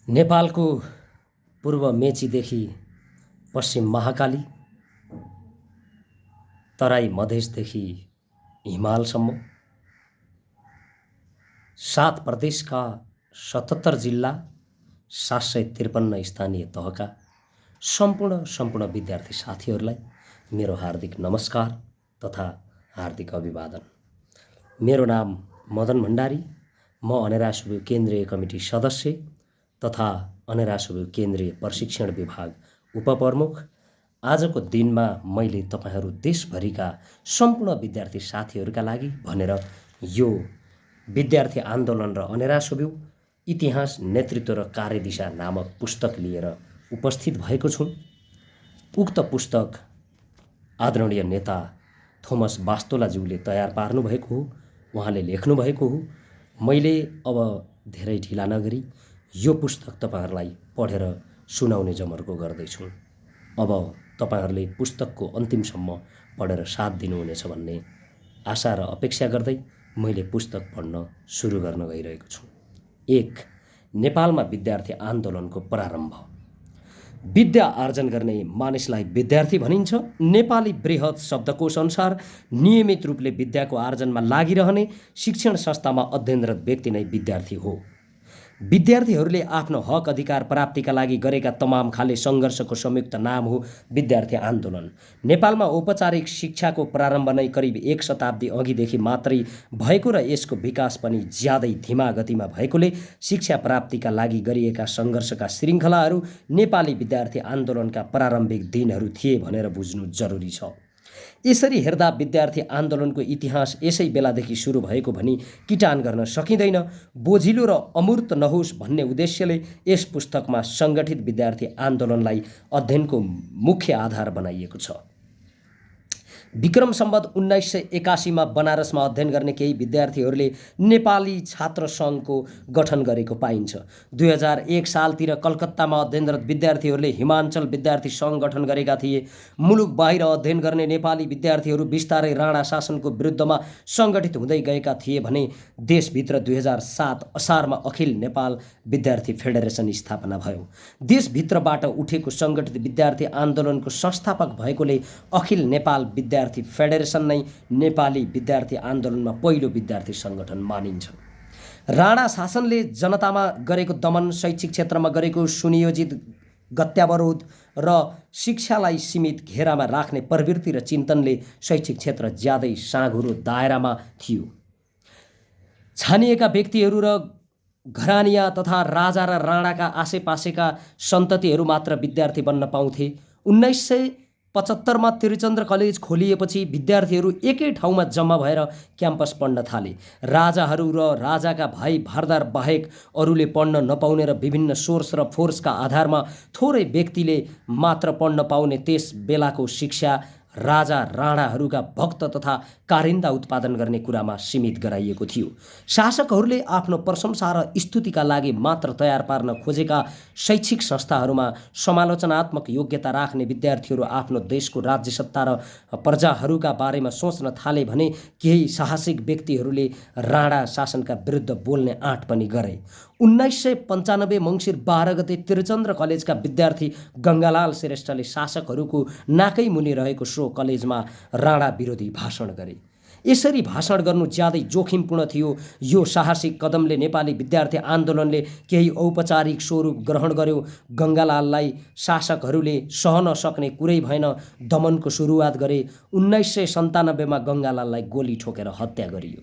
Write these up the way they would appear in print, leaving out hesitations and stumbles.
नेपालको पूर्व मेचीदेखि पश्चिम महाकाली, तराई मधेसदेखि हिमालसम्म 7 प्रदेशका 77 जिल्ला 753 स्थानीय तहका सम्पूर्ण विद्यार्थी साथीहरूलाई मेरो हार्दिक नमस्कार तथा हार्दिक अभिवादन। मेरो नाम मदन भण्डारी, म अनेरासुबु केन्द्रीय कमिटी सदस्य तथा अनेरासुबु केन्द्रीय प्रशिक्षण विभाग उपप्रमुख। आजको दिनमा मैले तपाईहरू देशभरिका सम्पूर्ण विद्यार्थी साथीहरूका लागि भनेर यो विद्यार्थी आन्दोलन र अनेरासुबु इतिहास, नेतृत्व र कार्यदिशा नामक पुस्तक लिएर उपस्थित भएको छु। उक्त पुस्तक आदरणीय नेता थोमस बास्तोलाज्यूले तयार पार्नु भएको हो, उहाँले लेख्नु भएको हो। मैले अब धेरै ढिला नगरी यो पुस्तक तपाईहरूलाई पढेर सुनाउने जमर्को गर्दैछु। अब तपाईहरूले पुस्तकको अन्तिमसम्म पढेर साथ दिनुहुनेछ भन्ने आशा र अपेक्षा गर्दै मैले पुस्तक पढ्न सुरु गर्न गइरहेको छु। 1. नेपालमा विद्यार्थी आन्दोलनको प्रारम्भ। विद्या आर्जन गर्ने मानिसलाई विद्यार्थी भनिन्छ। नेपाली बृहत शब्दकोश अनुसार नियमित रूपले विद्याको आर्जनमा लागिरहने शिक्षण संस्थामा अध्ययनरत व्यक्ति नै विद्यार्थी हो। विद्यार्थीहरूले आफ्नो हक अधिकार प्राप्तिका लागि गरेका तमाम खाले सङ्घर्षको संयुक्त नाम हो विद्यार्थी आन्दोलन। नेपालमा औपचारिक शिक्षाको प्रारम्भ नै करिब 1 शताब्दी अघिदेखि मात्रै भएको र यसको विकास पनि ज्यादै धीमा गतिमा भएकोले शिक्षा प्राप्तिका लागि गरिएका सङ्घर्षका श्रृङ्खलाहरू नेपाली विद्यार्थी आन्दोलनका प्रारम्भिक दिनहरू थिए भनेर बुझ्नु जरुरी छ। यसरी हेर्दा विद्यार्थी आन्दोलनको इतिहास यसै बेलादेखि सुरु भएको भनी किटान गर्न सकिँदैन। बोझिलो र अमूर्त नहोस् भन्ने उद्देश्यले यस पुस्तकमा सङ्गठित विद्यार्थी आन्दोलनलाई अध्ययनको मुख्य आधार बनाइएको छ। विक्रम सम्वत 1981 मा बनारसमा अध्ययन गर्ने केही विद्यार्थीहरूले नेपाली छात्र सङ्घको गठन गरेको पाइन्छ। 2001 सालतिर कलकत्तामा अध्ययनरत विद्यार्थीहरूले हिमाञ्चल विद्यार्थी सङ्घ गठन गरेका थिए। मुलुक बाहिर अध्ययन गर्ने नेपाली विद्यार्थीहरू बिस्तारै राणा शासनको विरुद्धमा सङ्गठित हुँदै गएका थिए भने देशभित्र 2007 असारमा अखिल नेपाल विद्यार्थी फेडरेसन स्थापना भयो। देशभित्रबाट उठेको सङ्गठित विद्यार्थी आन्दोलनको संस्थापक भएकोले अखिल नेपाल विद्यार्थी फेडरेसन नै नेपाली विद्यार्थी आन्दोलनमा पहिलो विद्यार्थी सङ्गठन मानिन्छ। राणा शासनले जनतामा गरेको दमन, शैक्षिक क्षेत्रमा गरेको सुनियोजित गत्यावरोध र शिक्षालाई सीमित घेरामा राख्ने प्रवृत्ति र चिन्तनले शैक्षिक क्षेत्र ज्यादै साँघुरो दायरामा थियो। छानिएका व्यक्तिहरू र घरानिया तथा राजा र राणाका आसेपासेका सन्ततिहरू मात्र विद्यार्थी बन्न पाउँथे। 1975 मा त्रिचन्द्र कलेज खोलिएपछि विद्यार्थीहरू एकै ठाउँमा जम्मा भएर क्याम्पस पढ्न थाले। राजाहरू र राजाका भाइ भारदार बाहेक अरूले पढ्न नपाउने र विभिन्न सोर्स र फोर्सका आधारमा थोरै व्यक्तिले मात्र पढ्न पाउने त्यस बेलाको शिक्षा राजा राणाहरूका भक्त तथा कारिन्दा उत्पादन गर्ने कुरामा सीमित गराइएको थियो। शासकहरूले आफ्नो प्रशंसा र स्तुतिका लागि मात्र तयार पार्न खोजेका शैक्षिक संस्थाहरूमा समालोचनात्मक योग्यता राख्ने विद्यार्थीहरू आफ्नो देशको राज्य सत्ता र प्रजाहरूका बारेमा सोच्न थाले भने केही साहसिक व्यक्तिहरूले राणा शासनका विरुद्ध बोल्ने आँट पनि गरे। 1995 मङ्सिर 12 गते त्रिचन्द्र कलेजका विद्यार्थी गङ्गालाल श्रेष्ठले शासकहरूको नाकै मुनि रहेको सो कलेजमा राणा विरोधी भाषण गरे। यसरी भाषण गर्नु ज्यादै जोखिमपूर्ण थियो। यो साहसिक कदमले नेपाली विद्यार्थी आन्दोलनले केही औपचारिक स्वरूप ग्रहण गर्यो। गङ्गालाललाई शासकहरूले सहन सक्ने कुरै भएन, दमनको सुरुवात गरे। 1997 मा गङ्गालाललाई गोली ठोकेर हत्या गरियो।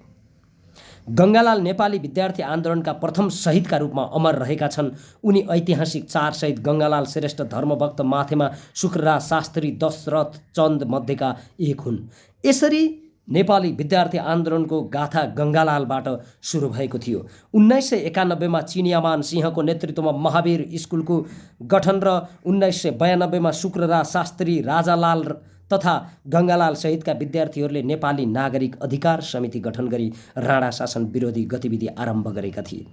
गङ्गालाल नेपाली विद्यार्थी आन्दोलनका प्रथम शहीदका रूपमा अमर रहेका छन्। उनी ऐतिहासिक 4 शहीद गङ्गालाल श्रेष्ठ, धर्मभक्त माथेमा शुक्रराज शास्त्री, दशरथ चन्द मध्येका एक हुन्। यसरी नेपाली विद्यार्थी आन्दोलनको गाथा गङ्गालालबाट सुरु भएको थियो। 1991 मा चिनियामान सिंहको नेतृत्वमा महावीर स्कुलको गठन र 1992 मा शुक्रराज शास्त्री, राजालाल तथा गङ्गालाल सहितका विद्यार्थीहरूले नेपाली नागरिक अधिकार समिति गठन गरी राणा शासन विरोधी गतिविधि आरम्भ गरेका थिए।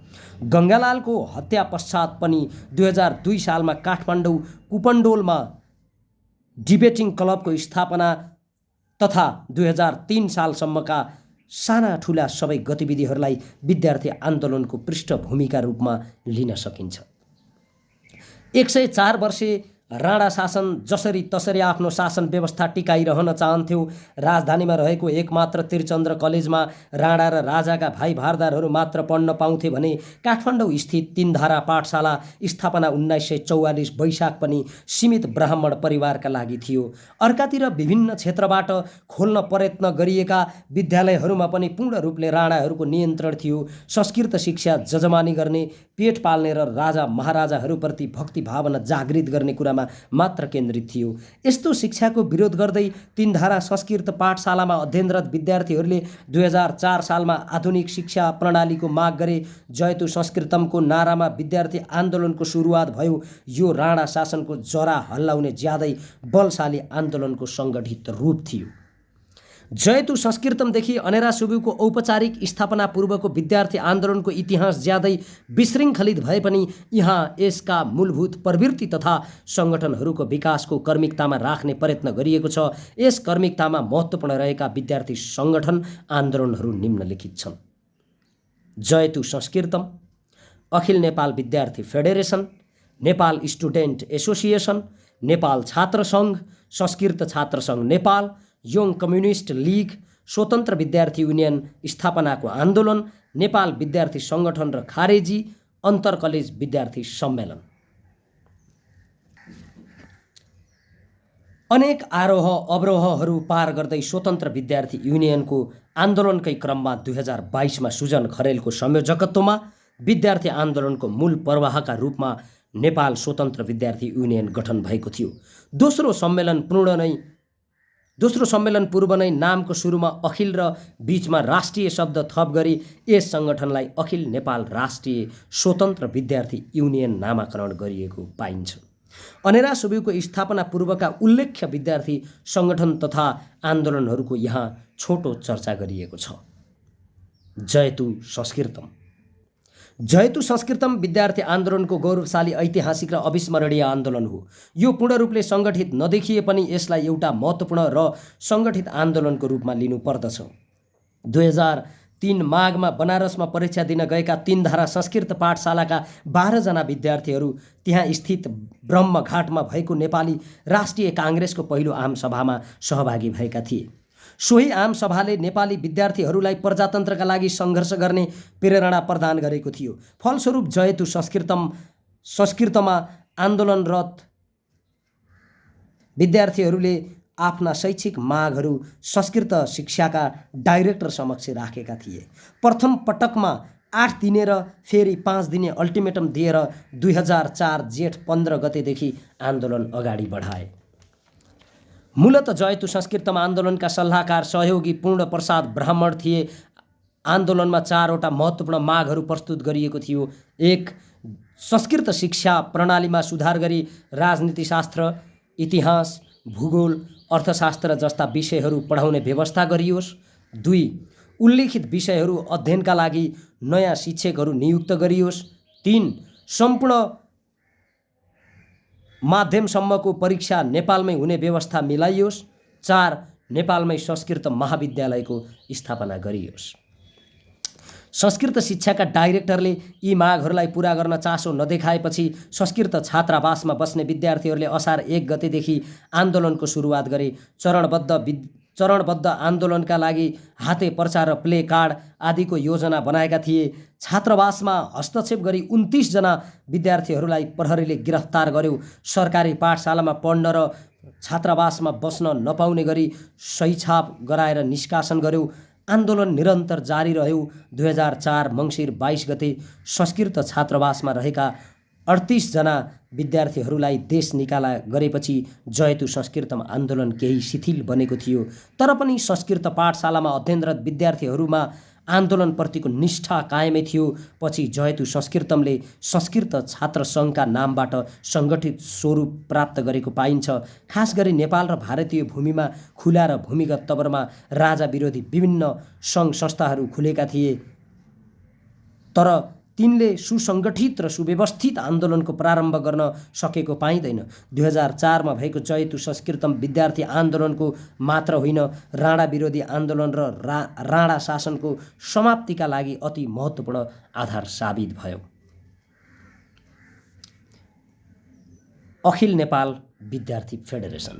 गङ्गालालको हत्या पश्चात पनि 2002 सालमा काठमाडौँ कुपन्डोलमा डिबेटिङ क्लबको स्थापना तथा 2003 सालसम्मका साना ठुला सबै गतिविधिहरूलाई विद्यार्थी आन्दोलनको पृष्ठभूमिका रूपमा लिन सकिन्छ। 104 वर्षे राणा शासन जसरी तसरी आफ्नो शासन व्यवस्था टिकाइरहन चाहन्थ्यो। राजधानीमा रहेको एकमात्र त्रिचन्द्र कलेजमा राणा र राजाका भाइ भारदारहरू मात्र पढ्न पाउँथे भने काठमाडौँ स्थित तीनधारा पाठशाला स्थापना 1944 वैशाख पनि सीमित ब्राह्मण परिवारका लागि थियो। अर्कातिर विभिन्न क्षेत्रबाट खोल्न प्रयत्न गरिएका विद्यालयहरूमा पनि पूर्ण रूपले राणाहरूको नियन्त्रण थियो। संस्कृत शिक्षा जजमानी गर्ने, पेट पाल्ने र राजा महाराजाहरूप्रति भक्ति भावना जागृत गर्ने कुरामा मात्र केन्द्रित थियो। यस्तो शिक्षाको विरोध गर्दै तीनधारा संस्कृत पाठशालामा अध्ययनरत विद्यार्थीहरूले 2004 सालमा आधुनिक शिक्षा प्रणालीको माग गरे। जयतु संस्कृतमको नारामा विद्यार्थी आन्दोलनको सुरुवात भयो। यो राणा शासनको जरा हल्लाउने ज्यादै बलशाली आन्दोलनको सङ्गठित रूप थियो। जयतु संस्कृतमदेखि अनेरा सुब्यूको औपचारिक स्थापना पूर्वको विद्यार्थी आन्दोलनको इतिहास ज्यादै विशृङ्खलित भए पनि यहाँ यसका मूलभूत प्रवृत्ति तथा सङ्गठनहरूको विकासको कर्मिकतामा राख्ने प्रयत्न गरिएको छ। यस कर्मिकतामा महत्त्वपूर्ण रहेका विद्यार्थी सङ्गठन आन्दोलनहरू निम्नलिखित छन्। जयतु संस्कृतम, अखिल नेपाल विद्यार्थी federation, Nepal student association, Nepal छात्र सङ्घ, संस्कृत छात्र सङ्घ नेपाल, यङ कम्युनिस्ट लिग, स्वतन्त्र विद्यार्थी युनियन स्थापनाको आन्दोलन, नेपाल विद्यार्थी सङ्गठन र खारेजी, अन्तर कलेज विद्यार्थी सम्मेलन। अनेक आरोह अवरोहहरू पार गर्दै स्वतन्त्र विद्यार्थी युनियनको आन्दोलनकै क्रममा 2022मा सुजन खरेलको संयोजकत्वमा विद्यार्थी आन्दोलनको मूल प्रवाहका रूपमा नेपाल स्वतन्त्र विद्यार्थी युनियन गठन भएको थियो। दोस्रो सम्मेलन पूर्व नै नामको सुरुमा अखिल र बीचमा राष्ट्रिय शब्द थप गरी यस सङ्गठनलाई अखिल नेपाल राष्ट्रिय स्वतन्त्र विद्यार्थी युनियन नामाकरण गरिएको पाइन्छ। अनेरा सुब्यूको स्थापना पूर्वका उल्लेख्य विद्यार्थी सङ्गठन तथा आन्दोलनहरूको यहाँ छोटो चर्चा गरिएको छ। जयतु संस्कृतम। जयतु संस्कृतम विद्यार्थी आन्दोलनको गौरवशाली ऐतिहासिक र अविस्मरणीय आन्दोलन हो। यो पूर्ण रूपले सङ्गठित नदेखिए पनि यसलाई एउटा महत्त्वपूर्ण र सङ्गठित आन्दोलनको रूपमा लिनुपर्दछ। 2003 माघमा बनारसमा परीक्षा दिन गएका तीनधारा संस्कृत पाठशालाका 12 जना विद्यार्थीहरू त्यहाँ स्थित ब्रह्मघाटमा भएको नेपाली राष्ट्रिय काङ्ग्रेसको पहिलो आमसभामा सहभागी भएका थिए। सोही आमसभाले नेपाली विद्यार्थीहरूलाई प्रजातन्त्रका लागि सङ्घर्ष गर्ने प्रेरणा प्रदान गरेको थियो। फलस्वरूप जयतु संस्कृतमा आन्दोलनरत विद्यार्थीहरूले आफ्ना शैक्षिक मागहरू संस्कृत शिक्षाका डाइरेक्टर समक्ष राखेका थिए। प्रथम पटकमा 8 दिने र फेरि 5 दिने अल्टिमेटम दिएर 2004 जेठ 15 गतेदेखि आन्दोलन अगाडि बढाए। मूलत जयतु संस्कृतम आन्दोलनका सल्लाहकार सहयोगी पूर्ण प्रसाद ब्राह्मण थिए। आन्दोलनमा 4वटा महत्त्वपूर्ण मागहरू प्रस्तुत गरिएको थियो। 1. संस्कृत शिक्षा प्रणालीमा सुधार गरी राजनीतिशास्त्र, इतिहास, भूगोल, अर्थशास्त्र जस्ता विषयहरू पढाउने व्यवस्था गरियोस्। 2. उल्लेखित विषयहरू अध्ययनका लागि नयाँ शिक्षकहरू नियुक्त गरियोस्। 3. सम्पूर्ण माध्यमसम्मको परीक्षा नेपालमै हुने व्यवस्था मिलाइयोस्। 4. नेपालमै संस्कृत महाविद्यालयको स्थापना गरियोस्। संस्कृत शिक्षाका डाइरेक्टरले यी मागहरूलाई पूरा गर्न चासो नदेखाएपछि संस्कृत छात्रावासमा बस्ने विद्यार्थीहरूले असार 1 गतेदेखि आन्दोलनको सुरुवात गरे। चरणबद्ध आन्दोलनका लागि हाते पर्चा र प्ले कार्ड आदिको योजना बनाएका थिए। छात्रावासमा हस्तक्षेप गरी 29 जना विद्यार्थीहरूलाई प्रहरीले गिरफ्तार गर्यो। सरकारी पाठशालामा पढ्न र छात्रावासमा बस्न नपाउने गरी सही छाप गराएर निष्कासन गर्यो। आन्दोलन निरन्तर जारी रह्यो। 2004 मङ्सिर 22 गते संस्कृत छात्रावासमा रहेका 38 जना विद्यार्थीहरूलाई देश निकाला गरेपछि जयतु संस्कृतम आन्दोलन केही शिथिल बनेको थियो। तर पनि संस्कृत पाठशालामा अध्ययनरत विद्यार्थीहरूमा आन्दोलनप्रतिको निष्ठा कायमै थियो। पछि जयतु संस्कृतमले संस्कृत छात्र सङ्घका नामबाट सङ्गठित स्वरूप प्राप्त गरेको पाइन्छ। खास गरी नेपाल र भारतीय भूमिमा खुला र भूमिगत तवरमा राजा विरोधी विभिन्न सङ्घ संस्थाहरू खुलेका थिए, तर तिनले सुसङ्गठित र सुव्यवस्थित आन्दोलनको प्रारम्भ गर्न सकेको पाइँदैन। 2004मा भएको जयतु संस्कृतम विद्यार्थी आन्दोलनको मात्र होइन, राणा विरोधी आन्दोलन र राणा शासनको समाप्तिका लागि अति महत्त्वपूर्ण आधार साबित भयो। अखिल नेपाल विद्यार्थी फेडरेसन।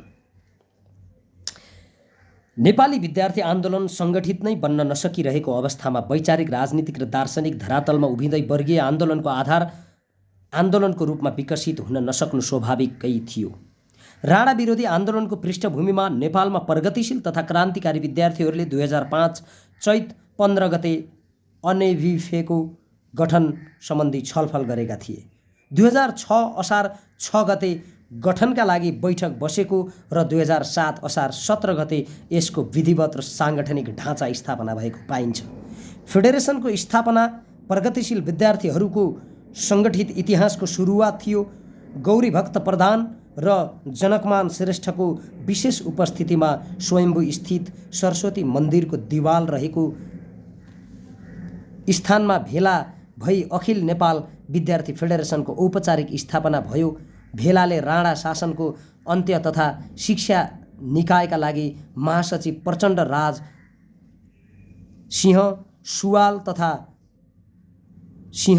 नेपाली विद्यार्थी आन्दोलन सङ्गठित नै बन्न नसकिरहेको अवस्थामा वैचारिक राजनीतिक र दार्शनिक धरातलमा उभिँदै वर्गीय आन्दोलनको आधार आन्दोलनको रूपमा विकसित हुन नसक्नु स्वाभाविकै थियो। राणा विरोधी आन्दोलनको पृष्ठभूमिमा नेपालमा प्रगतिशील तथा क्रान्तिकारी विद्यार्थीहरूले 2005 चैत 15 गते अनेभिफेको गठन सम्बन्धी छलफल गरेका थिए। 2006 असार 6 गते गठनका लागि बैठक बसेको र 2007 असार 17 गते यसको विधिवत र साङ्गठनिक ढाँचा स्थापना भएको पाइन्छ। फेडरेसनको स्थापना प्रगतिशील विद्यार्थीहरूको सङ्गठित इतिहासको सुरुवात थियो। गौरी भक्त प्रधान र जनकमान श्रेष्ठको विशेष उपस्थितिमा स्वयम्भू स्थित सरस्वती मन्दिरको दिवाल रहेको स्थानमा भेला भई अखिल नेपाल विद्यार्थी फेडरेसनको औपचारिक स्थापना भयो। भेलाले राणा शासनको अन्त्य तथा शिक्षा निकायका लागि महासचिव प्रचण्ड राज सिंह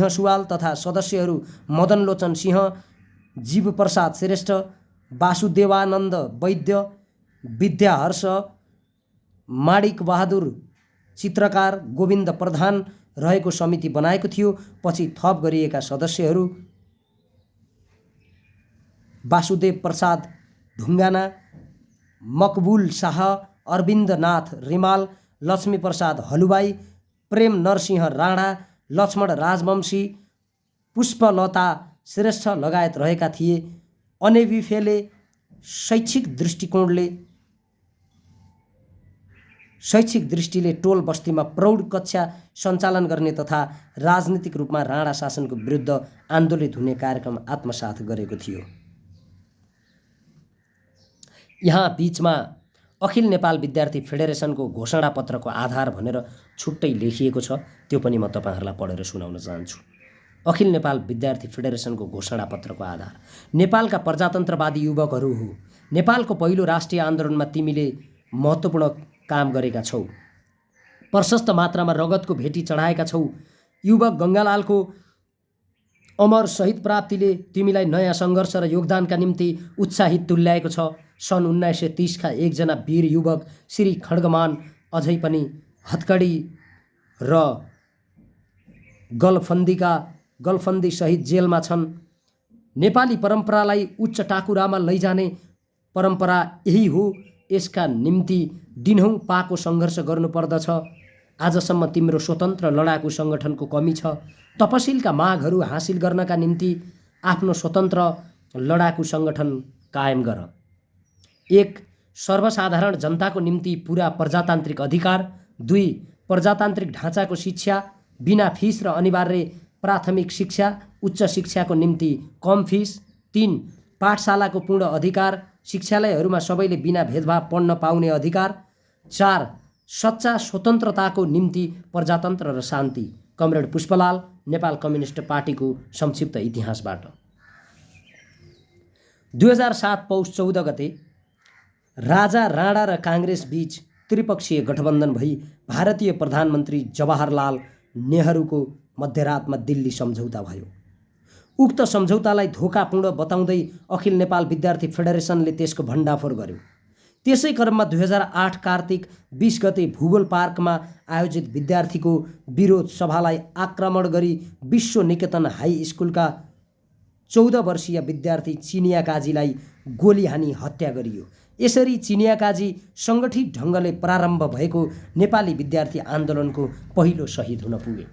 सुवाल तथा सदस्यहरू मदनलोचन सिंह, जीवप्रसाद श्रेष्ठ, वासुदेवानन्द वैद्य, विद्याहर्ष, माणिक बहादुर चित्रकार, गोविन्द प्रधान रहेको समिति बनाएको थियो। पछि थप गरिएका सदस्यहरू वासुदेव प्रसाद ढुङ्गाना, मकबुल शाह, अरविन्दनाथ रिमाल, लक्ष्मीप्रसाद हलुवाई, प्रेम नरसिंह राणा, लक्ष्मण राजवंशी, पुष्पलता श्रेष्ठ लगायत रहेका थिए। अनेभिफेले शैक्षिक दृष्टिले टोल बस्तीमा प्रौढ कक्षा सञ्चालन गर्ने तथा राजनीतिक रूपमा राणा शासनको विरुद्ध आन्दोलित हुने कार्यक्रम आत्मसात गरेको थियो। यहाँ बीचमा अखिल नेपाल विद्यार्थी फेडरेसनको घोषणापत्रको आधार भनेर छुट्टै लेखिएको छ, त्यो पनि म तपाईँहरूलाई पढेर सुनाउन चाहन्छु। अखिल नेपाल विद्यार्थी फेडरेसनको घोषणापत्रको आधार: नेपालका प्रजातन्त्रवादी युवकहरू हो, नेपालको पहिलो राष्ट्रिय आन्दोलनमा तिमीले महत्त्वपूर्ण काम गरेका छौ, प्रशस्त मात्रामा रगतको भेटी चढाएका छौ। युवक गङ्गालालको अमर शहीद प्राप्तिले तिमीलाई नयाँ सङ्घर्ष र योगदानका निम्ति उत्साहित तुल्याएको छ। सन् 1930 का एकजना वीर युवक श्री खड्गमान अझै पनि हत्कडी र गलफन्दी सहित जेलमा छन्। नेपाली परम्परालाई उच्च टाकुरामा लैजाने परम्परा यही हो, यसका निम्ति दिनहुँ पाको सङ्घर्ष गर्नुपर्दछ। आजसम्म तिम्रो स्वतन्त्र लडाकु सङ्गठनको कमी छ। तपसिलका मागहरू हासिल गर्नका निम्ति आफ्नो स्वतन्त्र लडाकु सङ्गठन कायम गर। 1. सर्वसाधारण जनताको निम्ति पुरा प्रजातान्त्रिक अधिकार। 2. प्रजातान्त्रिक ढाँचाको शिक्षा, बिना फिस र अनिवार्य प्राथमिक शिक्षा, उच्च शिक्षाको निम्ति कम फिस। 3. पाठशालाको पूर्ण अधिकार, शिक्षालयहरूमा सबैले बिना भेदभाव पढ्न पाउने अधिकार। 4. सच्चा स्वतन्त्रताको निम्ति प्रजातन्त्र र शान्ति। कमरेड पुष्पलाल, नेपाल कम्युनिस्ट पार्टीको संक्षिप्त इतिहासबाट। 2007 पौष 14 गते राजा राणा र काङ्ग्रेस बीच त्रिपक्षीय गठबन्धन भई भारतीय प्रधानमन्त्री जवाहरलाल नेहरूको मध्यरातमा दिल्ली सम्झौता भयो। उक्त सम्झौतालाई धोकापूर्ण बताउँदै अखिल नेपाल विद्यार्थी फेडरेसनले त्यसको भण्डाफोर गर्यो। त्यसै क्रममा 2008 कार्तिक 20 गते भूगोल पार्कमा आयोजित विद्यार्थीको विरोध सभालाई आक्रमण गरी विश्व निकेतन हाई स्कुलका 14 वर्षीय विद्यार्थी चिनिया काजीलाई गोली हानी हत्या गरियो। यसरी चिनिया काजी सङ्गठित ढङ्गले प्रारम्भ भएको नेपाली विद्यार्थी आन्दोलनको पहिलो शहीद हुन पुगे।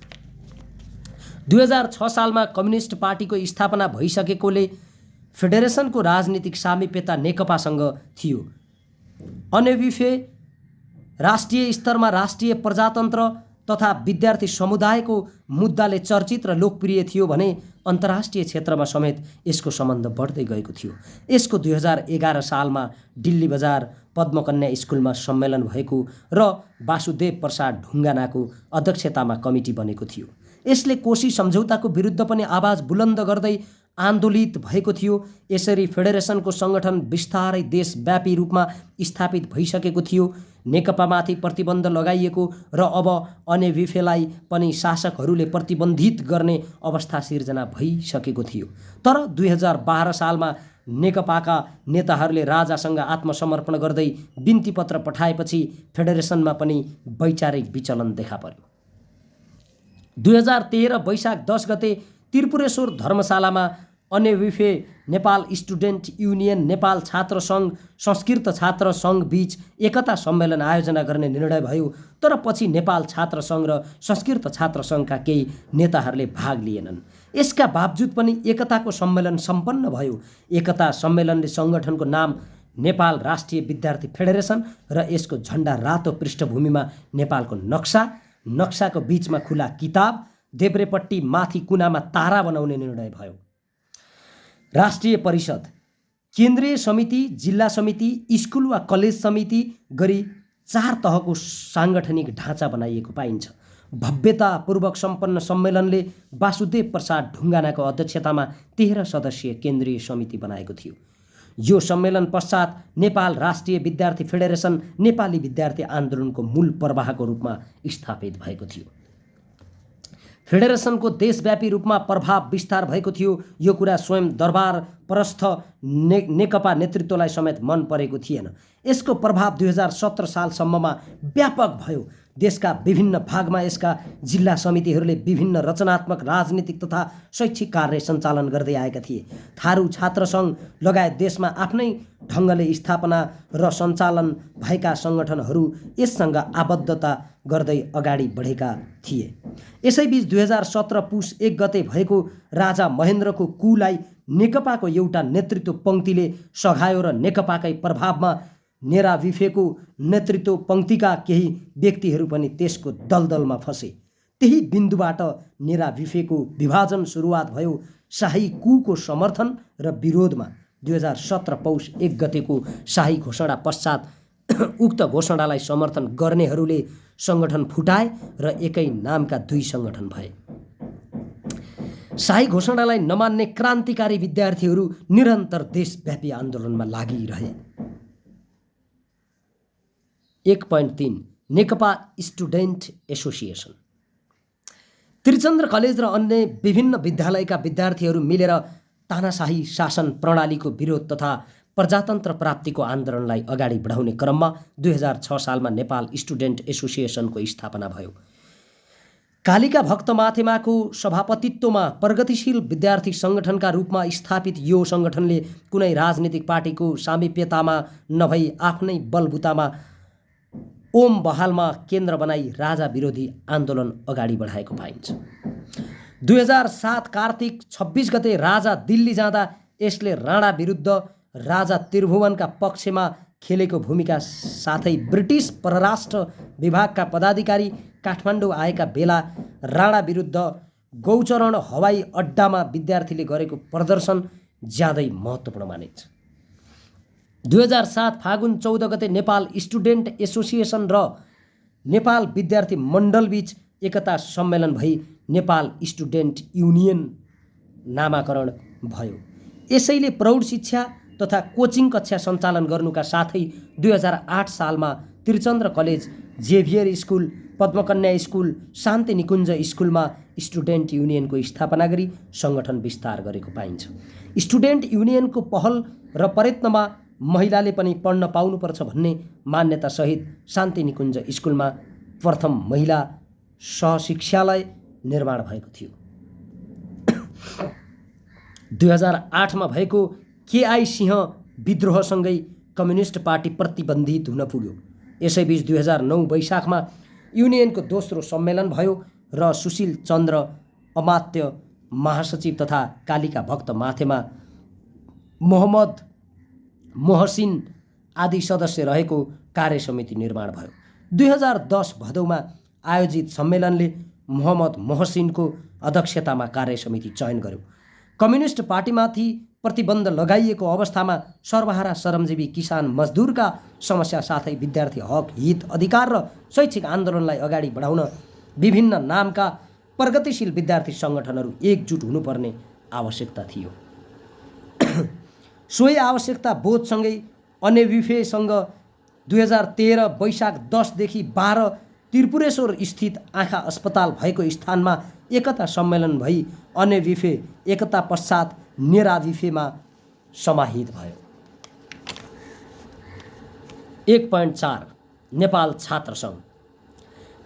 2006 सालमा कम्युनिस्ट पार्टीको स्थापना भइसकेकोले फेडरेसनको राजनीतिक सामिप्यता नेकपासँग थियो। अनेभिफे राष्ट्रिय स्तरमा राष्ट्रिय प्रजातन्त्र तथा विद्यार्थी समुदायको मुद्दाले चर्चित र लोकप्रिय थियो भने अन्तर्राष्ट्रिय क्षेत्रमा समेत यसको सम्बन्ध बढ्दै गएको थियो। यसको 2011 सालमा दिल्ली बजार पद्मकन्या स्कुलमा सम्मेलन भएको र वासुदेव प्रसाद ढुङ्गानाको अध्यक्षतामा कमिटी बनेको थियो। यसले कोशी सम्झौताको विरुद्ध पनि आवाज बुलन्द गर्दै आन्दोलित भएको थियो। यसरी फेडरेसनको सङ्गठन बिस्तारै देशव्यापी रूपमा स्थापित भइसकेको थियो। नेकपामाथि प्रतिबन्ध लगाइएको र अब एनएभिफेलाई पनि शासकहरूले प्रतिबन्धित गर्ने अवस्था सिर्जना भइसकेको थियो। तर 2012 सालमा नेकपाका नेताहरूले राजासँग आत्मसमर्पण गर्दै बिन्ती पत्र पठाएपछि फेडरेसनमा पनि वैचारिक विचलन देखा पर्यो। 2013 वैशाख 10 गते त्रिपुरेश्वर धर्मशालामा एनएभिफे, नेपाल स्टुडेन्ट युनियन, नेपाल छात्र सङ्घ, संस्कृत छात्र सङ्घ बीच एकता सम्मेलन आयोजना गर्ने निर्णय भयो। तर पछि नेपाल छात्र सङ्घ र संस्कृत छात्र सङ्घका केही नेताहरूले भाग लिएनन्। यसका बावजुद पनि एकताको सम्मेलन सम्पन्न भयो। एकता सम्मेलनले सङ्गठनको नाम नेपाल राष्ट्रिय विद्यार्थी फेडरेसन र यसको झन्डा रातो पृष्ठभूमिमा नेपालको नक्साको बीचमा खुला किताब, देब्रेपट्टि माथि कुनामा तारा बनाउने निर्णय भयो। राष्ट्रिय परिषद, केन्द्रीय समिति, जिल्ला समिति, स्कुल वा कलेज समिति गरी 4 तहको साङ्गठनिक ढाँचा बनाइएको पाइन्छ। भव्यतापूर्वक सम्पन्न सम्मेलनले वासुदेव प्रसाद ढुङ्गानाको अध्यक्षतामा 13 सदस्यीय केन्द्रीय समिति बनाएको थियो। यो सम्मेलन पश्चात नेपाल राष्ट्रिय विद्यार्थी फेडरेसन नेपाली विद्यार्थी आन्दोलनको मूल प्रवाहको रूपमा स्थापित भएको थियो। फेडरेसनको देशव्यापी रूपमा प्रभाव विस्तार भएको थियो। यो कुरा स्वयं दरबार परस्थ नेकपा नेतृत्वलाई समेत मन परेको थिएन। यसको प्रभाव 2017 सालसम्ममा व्यापक भयो। देशका विभिन्न भागमा यसका जिल्ला समितिहरूले विभिन्न रचनात्मक, राजनीतिक तथा शैक्षिक कार्य सञ्चालन गर्दै आएका थिए। थारू छात्र सङ्घ लगायत देशमा आफ्नै ढङ्गले स्थापना र सञ्चालन भएका सङ्गठनहरू यससँग आबद्धता गर्दै अगाडि बढेका थिए। यसैबीच 2017 पुस 1 गते भएको राजा महेन्द्रको कुलाई नेकपाको एउटा नेतृत्व पङ्क्तिले सघायो र नेकपाकै प्रभावमा नेराभिफेको नेतृत्व पङ्क्तिका केही व्यक्तिहरू पनि त्यसको दलदलमा फसे। त्यही बिन्दुबाट नेराभिफेको विभाजन सुरुवात भयो। शाही कुको समर्थन र विरोधमा 2017 पौष 1 गतेको शाही घोषणा पश्चात उक्त घोषणालाई समर्थन गर्नेहरूले सङ्गठन फुटाए र एकै नामका 2 सङ्गठन भए। शाही घोषणालाई नमान्ने क्रान्तिकारी विद्यार्थीहरू निरन्तर देशव्यापी आन्दोलनमा लागिरहे। 1.3 नेकपा स्टुडेन्ट एसोसिएसन। त्रिचन्द्र कलेज र अन्य विभिन्न विद्यालयका विद्यार्थीहरू मिलेर तानाशाही शासन प्रणालीको विरोध तथा प्रजातन्त्र प्राप्तिको आन्दोलनलाई अगाडि बढाउने क्रममा 2006 सालमा नेपाल स्टुडेन्ट एसोसिएसनको स्थापना भयो। कालिका भक्त माथेमाको सभापतित्वमा प्रगतिशील विद्यार्थी सङ्गठनका रूपमा स्थापित यो सङ्गठनले कुनै राजनीतिक पार्टीको सामिप्यतामा नभई आफ्नै बलबुतामा ओम बहालमा केन्द्र बनाई राजा विरोधी आन्दोलन अगाडि बढाएको पाइन्छ। 2007 कार्तिक 26 गते राजा दिल्ली जाँदा यसले राणा विरुद्ध राजा त्रिभुवनका पक्षमा खेलेको भूमिका साथै ब्रिटिस परराष्ट्र विभागका पदाधिकारी काठमाडौँ आएका बेला राणा विरुद्ध गौचरण हवाई अड्डामा विद्यार्थीले गरेको प्रदर्शन ज्यादै महत्त्वपूर्ण मानिन्छ। 2007 फागुन 14 गते नेपाल स्टुडेन्ट एसोसिएसन र नेपाल विद्यार्थी मण्डलबीच एकता सम्मेलन भई नेपाल स्टुडेन्ट युनियन नामाकरण भयो। यसैले प्रौढ शिक्षा तथा कोचिङ कक्षा सञ्चालन गर्नुका साथै 2008 सालमा Trichandra college, Xavier school, Padmakanya school, Shanti Nikunj स्कुलमा स्टुडेन्ट युनियनको स्थापना गरी सङ्गठन विस्तार गरेको पाइन्छ। स्टुडेन्ट युनियनको पहल र प्रयत्नमा महिलाले पनि पढ्न पाउनुपर्छ भन्ने मान्यतासहित शान्ति निकुञ्ज स्कुलमा प्रथम महिला सहशिक्षालय निर्माण भएको थियो। 2008मा भएको केआई सिंह विद्रोहसँगै कम्युनिस्ट पार्टी प्रतिबन्धित हुन पुग्यो। यसैबीच 2009 वैशाखमा युनियनको दोस्रो सम्मेलन भयो र सुशील चन्द्र अमात्य महासचिव तथा कालिका भक्त माथेमा मोहम्मद मोहसिन आदि सदस्य रहेको कार्य समिति निर्माण भयो। 2010 भदौमा आयोजित सम्मेलनले मोहम्मद मोहसिनको अध्यक्षतामा कार्य समिति चयन गर्यो। कम्युनिस्ट पार्टीमाथि प्रतिबन्ध लगाइएको अवस्थामा सर्वहारा श्रमजीवी किसान मजदुरका समस्या साथै विद्यार्थी हक, हित, अधिकार र शैक्षिक आन्दोलनलाई अगाडि बढाउन विभिन्न नामका प्रगतिशील विद्यार्थी सङ्गठनहरू एकजुट हुनुपर्ने आवश्यकता थियो। सोही आवश्यकता बोधसँगै एनएभिफेसँग 2013 वैशाख 10 देखि 12 त्रिपुरेश्वर स्थित आँखा अस्पताल भएको स्थानमा एकता सम्मेलन भई अन्य विफे एकता पश्चात नेरा विफेमा समाहित भयो। 1.4 नेपाल छात्र सङ्घ।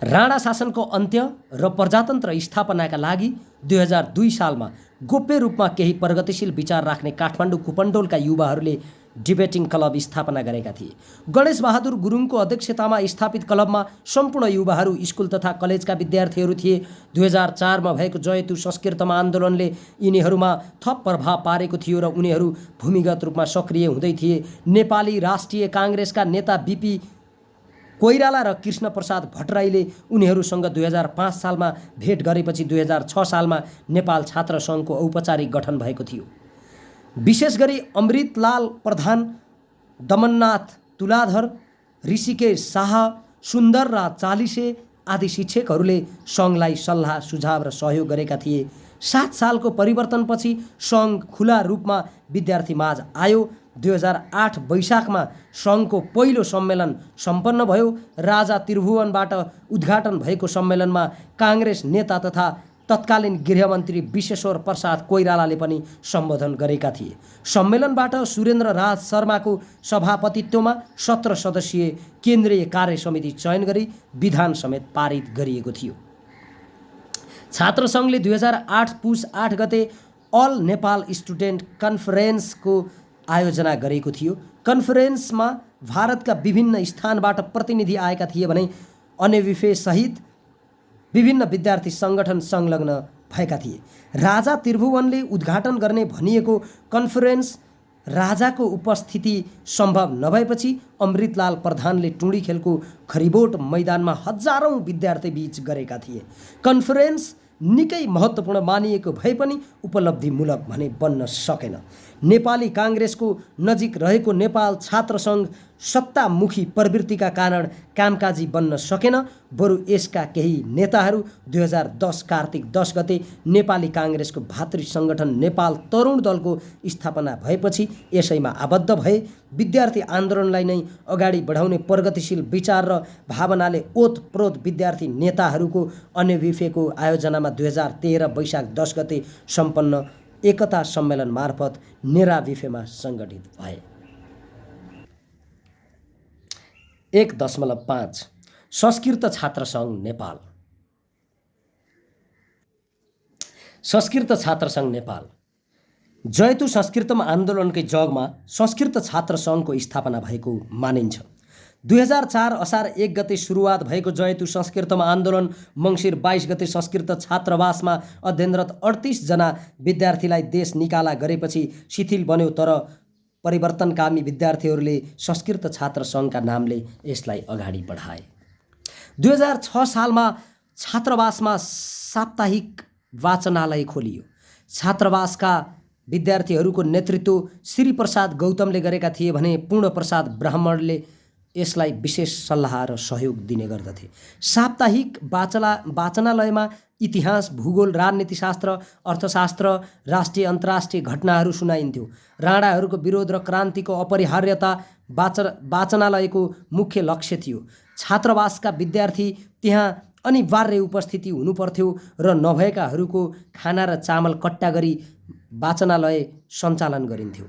राणा शासनको अन्त्य र प्रजातन्त्र स्थापनाका लागि 2002 सालमा गोप्य रूपमा केही प्रगतिशील विचार राख्ने काठमाडौँ कुपन्डोलका युवाहरूले डिबेटिङ क्लब स्थापना गरेका थिए। गणेश बहादुर गुरुङको अध्यक्षतामा स्थापित क्लबमा सम्पूर्ण युवाहरू स्कुल तथा कलेजका विद्यार्थीहरू थिए। 2004मा भएको जयतु संस्कृतम आन्दोलनले यिनीहरूमा थप प्रभाव पारेको थियो र उनीहरू भूमिगत रूपमा सक्रिय हुँदै थिए। नेपाली राष्ट्रिय काङ्ग्रेसका नेता बिपी कोइराला र कृष्ण प्रसाद भट्टराईले उनीहरूसँग 2005 सालमा भेट गरेपछि 2006 सालमा नेपाल छात्र सङ्घको औपचारिक गठन भएको थियो। विशेष गरी अमृतलाल प्रधान, दमननाथ तुलाधर, ऋषिकेश शाह, सुन्दर र चालिसे आदि शिक्षकहरूले सङ्घलाई सल्लाह सुझाव र सहयोग गरेका थिए। 7 सालको परिवर्तनपछि सङ्घ खुला रूपमा विद्यार्थीमाझ आयो। 2008 वैशाखमा सङ्घको पहिलो सम्मेलन सम्पन्न भयो। राजा त्रिभुवनबाट उद्घाटन भएको सम्मेलनमा काङ्ग्रेस नेता तथा तत्कालीन गृहमन्त्री विश्वेश्वर प्रसाद कोइरालाले पनि सम्बोधन गरेका थिए। सम्मेलनबाट सुरेन्द्र राज शर्माको सभापतित्वमा 17 सदस्यीय केन्द्रीय कार्य समिति चयन गरी विधान समेत पारित गरिएको थियो। छात्र सङ्घले 2008 पुस 8 गते अल नेपाल स्टुडेन्ट कन्फरेन्सको आयोजना गरेको थियो। कन्फरेन्समा भारतका विभिन्न स्थानबाट प्रतिनिधि आएका थिए भने अन्य विषयसहित विभिन्न विद्यार्थी सङ्गठन संलग्न भएका थिए। राजा त्रिभुवनले उद्घाटन गर्ने भनिएको कन्फरेन्स राजाको उपस्थिति सम्भव नभएपछि अमृतलाल प्रधानले टुँडीखेलको खरिबोट मैदानमा हजारौँ विद्यार्थी बीच गरेका थिए। कन्फरेन्स निकै महत्त्वपूर्ण मानिएको भए पनि उपलब्धिमूलक भने बन्न सकेन। नेपाली काङ्ग्रेसको नजिक रहेको नेपाल छात्र सङ्घ सत्तामुखी प्रवृत्तिका कारण कामकाजी बन्न सकेन। बरु यसका केही नेताहरू 2010 कार्तिक 10 गते नेपाली काङ्ग्रेसको भातृ सङ्गठन नेपाल तरुण दलको स्थापना भएपछि यसैमा आबद्ध भए। विद्यार्थी आन्दोलनलाई नै अगाडि बढाउने प्रगतिशील विचार र भावनाले ओतप्रोत विद्यार्थी नेताहरूको अन्य विफेको आयोजनामा 2013 वैशाख 10 गते सम्पन्न एकता सम्मेलन मार्फत नेरा विफेमा सङ्गठित भए। 1.5 संस्कृत छात्र सङ्घ नेपाल। संस्कृत छात्र सङ्घ नेपाल जयतु संस्कृतम आन्दोलनकै जगमा संस्कृत छात्र सङ्घको स्थापना भएको मानिन्छ। 2004 असार 1 गते सुरुवात भएको जयतु संस्कृतम आन्दोलन मङ्सिर 22 गते संस्कृत छात्रावासमा अध्ययनरत 38 जना विद्यार्थीलाई देश निकाला गरेपछि शिथिल बन्यो। तर परिवर्तनकामी विद्यार्थीहरूले संस्कृत छात्र सङ्घका नामले यसलाई अगाडि बढाए। 2006 सालमा छात्रावासमा साप्ताहिक वाचनालय खोलियो। छात्रावासका विद्यार्थीहरूको नेतृत्व श्री प्रसाद गौतमले गरेका थिए भने पूर्ण प्रसाद ब्राह्मणले यसलाई विशेष सल्लाह र सहयोग दिने गर्दथे। साप्ताहिक वाचनालयमा इतिहास, भूगोल, राजनीतिशास्त्र, अर्थशास्त्र, राष्ट्रिय अन्तर्राष्ट्रिय घटनाहरू सुनाइन्थ्यो। राणाहरूको विरोध र क्रान्तिको अपरिहार्यता वाचनालयको मुख्य लक्ष्य थियो। छात्रावासका विद्यार्थी त्यहाँ अनिवार्य उपस्थिति हुनुपर्थ्यो र नभएकाहरूको खाना र चामल कट्टा गरी वाचनालय सञ्चालन गरिन्थ्यो।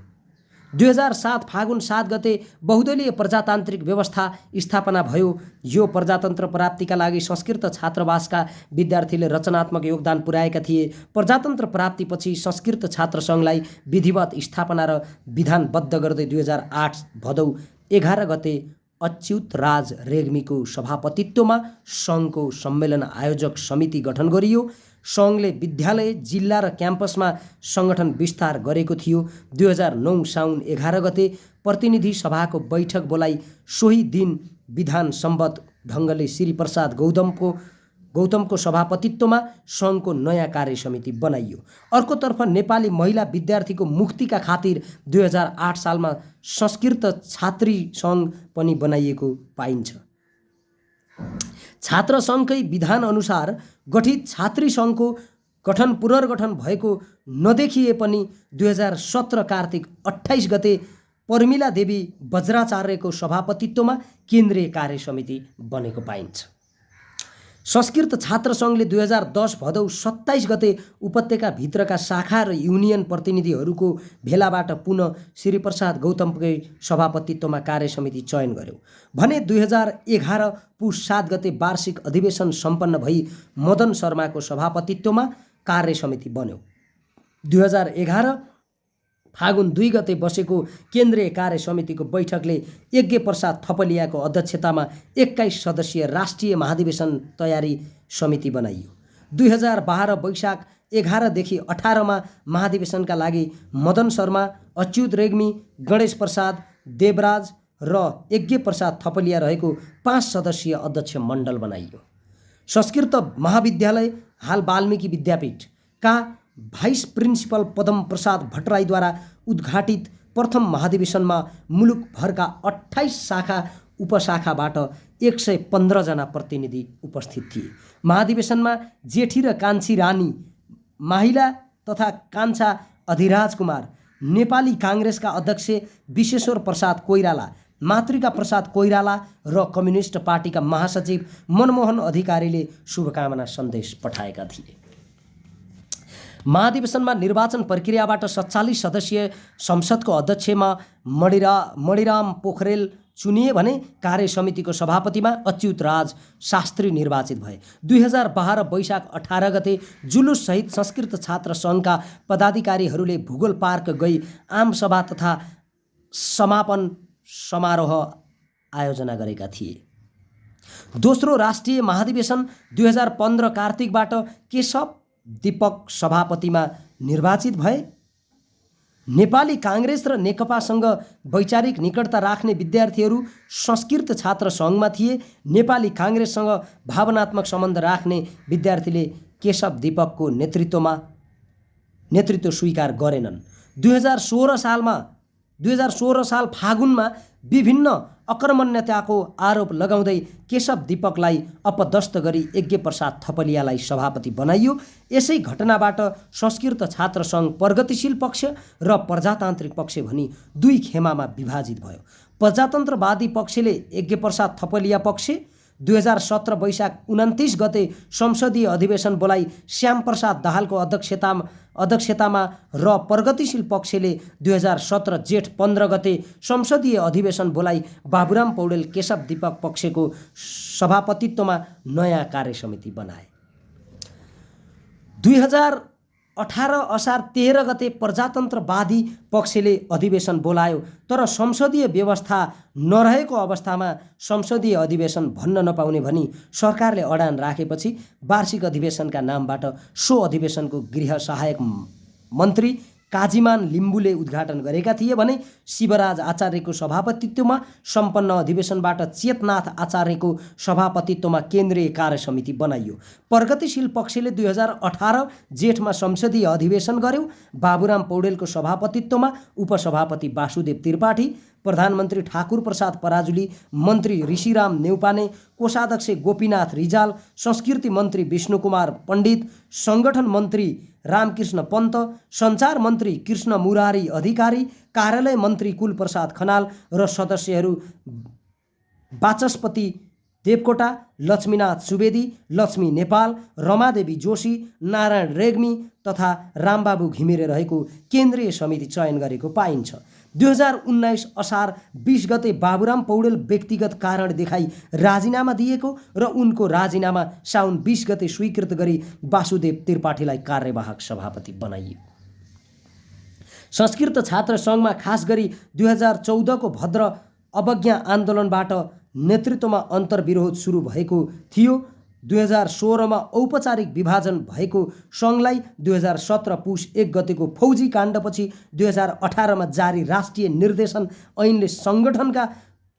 2007 फागुन 7 गते बहुदलीय प्रजातान्त्रिक व्यवस्था स्थापना भयो। यो प्रजातन्त्र प्राप्तिका लागि संस्कृत छात्रावासका विद्यार्थीले रचनात्मक योगदान पुर्याएका थिए। प्रजातन्त्र प्राप्तिपछि संस्कृत छात्र सङ्घलाई विधिवत स्थापना र विधानबद्ध गर्दै 2008 भदौ 11 गते अच्युत राज रेग्मीको सभापतित्वमा सङ्घको सम्मेलन आयोजक समिति गठन गरियो। सङ्घले विद्यालय, जिल्ला र क्याम्पसमा सङ्गठन विस्तार गरेको थियो। 2009 साउन 11 गते प्रतिनिधि सभाको बैठक बोलाई सोही दिन विधान सम्बद्ध ढङ्गले श्री प्रसाद गौतमको सभापतित्वमा सङ्घको नयाँ कार्य समिति बनाइयो। अर्कोतर्फ नेपाली महिला विद्यार्थीको मुक्तिका खातिर 2008 सालमा संस्कृत छात्री सङ्घ पनि बनाइएको पाइन्छ। छात्र सङ्घकै विधान अनुसार गठित छात्री सङ्घको गठन पुनर्गठन भएको नदेखिए पनि 2017 कार्तिक 28 गते पर्मिला देवी वज्राचार्यको सभापतित्वमा केन्द्रीय कार्य समिति बनेको पाइन्छ। संस्कृत छात्र सङ्घले 2010 भदौ 27 गते उपत्यकाभित्रका शाखा र युनियन प्रतिनिधिहरूको भेलाबाट पुनः श्रीप्रसाद गौतमकै सभापतित्वमा कार्य समिति चयन गर्यो भने 2011 पुस 7 गते वार्षिक अधिवेशन सम्पन्न भई मदन शर्माको सभापतित्वमा कार्य समिति बन्यो। 2011 फागुन 2 गते बसेको केन्द्रीय कार्य समितिको बैठकले यज्ञ प्रसाद थपलियाको अध्यक्षतामा 21 सदस्यीय राष्ट्रिय महाधिवेशन तयारी समिति बनाइयो। 2012 वैशाख 11 देखि 18 मा महाधिवेशनका लागि मदन शर्मा, अच्युत रेग्मी, गणेश प्रसाद, देवराज र यज्ञ प्रसाद थपलिया रहेको 5 सदस्यीय अध्यक्ष मण्डल बनाइयो। संस्कृत महाविद्यालय हाल वाल्मीकि विद्यापीठका भाइस प्रिन्सिपल पदम प्रसाद भट्टराईद्वारा उद्घाटित प्रथम महाधिवेशनमा मुलुकभरका 28 शाखा उपशाखाबाट 115 जना प्रतिनिधि उपस्थित थिए। महाधिवेशनमा जेठी र कान्छी रानी माहिला तथा कान्छा अधिराज कुमार, नेपाली काङ्ग्रेसका अध्यक्ष विश्वेश्वर प्रसाद कोइराला, मातृका प्रसाद कोइराला र कम्युनिस्ट पार्टीका महासचिव मनमोहन अधिकारीले शुभकामना सन्देश पठाएका थिए। महाधिवेशनमा निर्वाचन प्रक्रियाबाट 47 सदस्यीय संसदको अध्यक्षमा मणिराम पोखरेल चुनिए भने कार्य समितिको सभापतिमा अच्युत राज शास्त्री निर्वाचित भए। 2012 वैशाख 18 गते जुलुससहित संस्कृत छात्र सङ्घका पदाधिकारीहरूले भूगोल पार्क गई आमसभा तथा समापन समारोह आयोजना गरेका थिए। दोस्रो राष्ट्रिय महाधिवेशन 2015 कार्तिकबाट केशव दीपक सभापतिमा निर्वाचित भए। नेपाली काङ्ग्रेस र नेकपासँग वैचारिक निकटता राख्ने विद्यार्थीहरू संस्कृत छात्र सङ्घमा थिए। नेपाली काङ्ग्रेससँग भावनात्मक सम्बन्ध राख्ने विद्यार्थीले केशव दीपकको नेतृत्व स्वीकार गरेनन्। 2016 साल फागुनमा विभिन्न अकर्मण्यताको आरोप लगाउँदै केशव दीपकलाई अपदस्थ गरी यज्ञ प्रसाद थपलियालाई सभापति बनाइयो। यसै घटनाबाट संस्कृत छात्र सङ्घ प्रगतिशील पक्ष र प्रजातान्त्रिक पक्ष भनी 2 खेमामा विभाजित भयो। प्रजातन्त्रवादी पक्षले यज्ञ प्रसाद थपलिया पक्ष 2017 वैशाख 29 गते संसदीय अधिवेशन बोलाई श्यामप्रसाद दाहालको अध्यक्षतामा र प्रगतिशील पक्षले 2017 जेठ 15 गते संसदीय अधिवेशन बोलाई बाबुराम पौडेल केशव दीपक पक्षको सभापतित्वमा नयाँ कार्य समिति बनाए। 2018 असार 13 गते प्रजातन्त्रवादी पक्षले अधिवेशन बोलायो तर संसदीय व्यवस्था नरहेको अवस्थामा संसदीय अधिवेशन भन्न नपाउने भनी सरकारले अडान राखेपछि वार्षिक अधिवेशनका नामबाट सो अधिवेशनको गृह सहायक मन्त्री काजीमान लिम्बुले उद्घाटन गरेका थिए भने शिवराज आचार्यको सभापतित्वमा सम्पन्न अधिवेशनबाट चेतनाथ आचार्यको सभापतित्वमा केन्द्रीय कार्य समिति बनाइयो। प्रगतिशील पक्षले 2018 जेठमा संसदीय अधिवेशन गर्यो। बाबुराम पौडेलको सभापतित्वमा उपसभापति वासुदेव त्रिपाठी, प्रधानमन्त्री ठाकुर प्रसाद पराजुली, मन्त्री ऋषिराम नेउपाने, कोषाध्यक्ष गोपीनाथ रिजाल, संस्कृति मन्त्री विष्णुकुमार पण्डित, सङ्गठन मन्त्री रामकृष्ण पन्त, सञ्चार मन्त्री कृष्ण मुरारी अधिकारी, कार्यालय मन्त्री कुलप्रसाद खनाल र सदस्यहरू वाचस्पति देवकोटा, लक्ष्मीनाथ सुवेदी, लक्ष्मी नेपाल, रमादेवी जोशी, नारायण रेग्मी तथा रामबाबु घिमिरे रहेको केन्द्रीय समिति चयन गरेको पाइन्छ। 2019 असार 20 गते बाबुराम पौडेल व्यक्तिगत कारण देखाई राजीनामा दिएको र उनको राजीनामा साउन 20 गते स्वीकृत गरी वासुदेव त्रिपाठीलाई कार्यवाहक सभापति बनाइयो। संस्कृत छात्र सङ्घमा खास गरी 2014 को भद्र अवज्ञा आन्दोलनबाट नेतृत्वमा अन्तर्विरोध सुरु भएको थियो। 2016 मा औपचारिक विभाजन भएको सङ्घलाई 2017 पुस 1 गतेको फौजी काण्डपछि 2018 मा जारी राष्ट्रिय निर्देशन ऐनले सङ्गठनका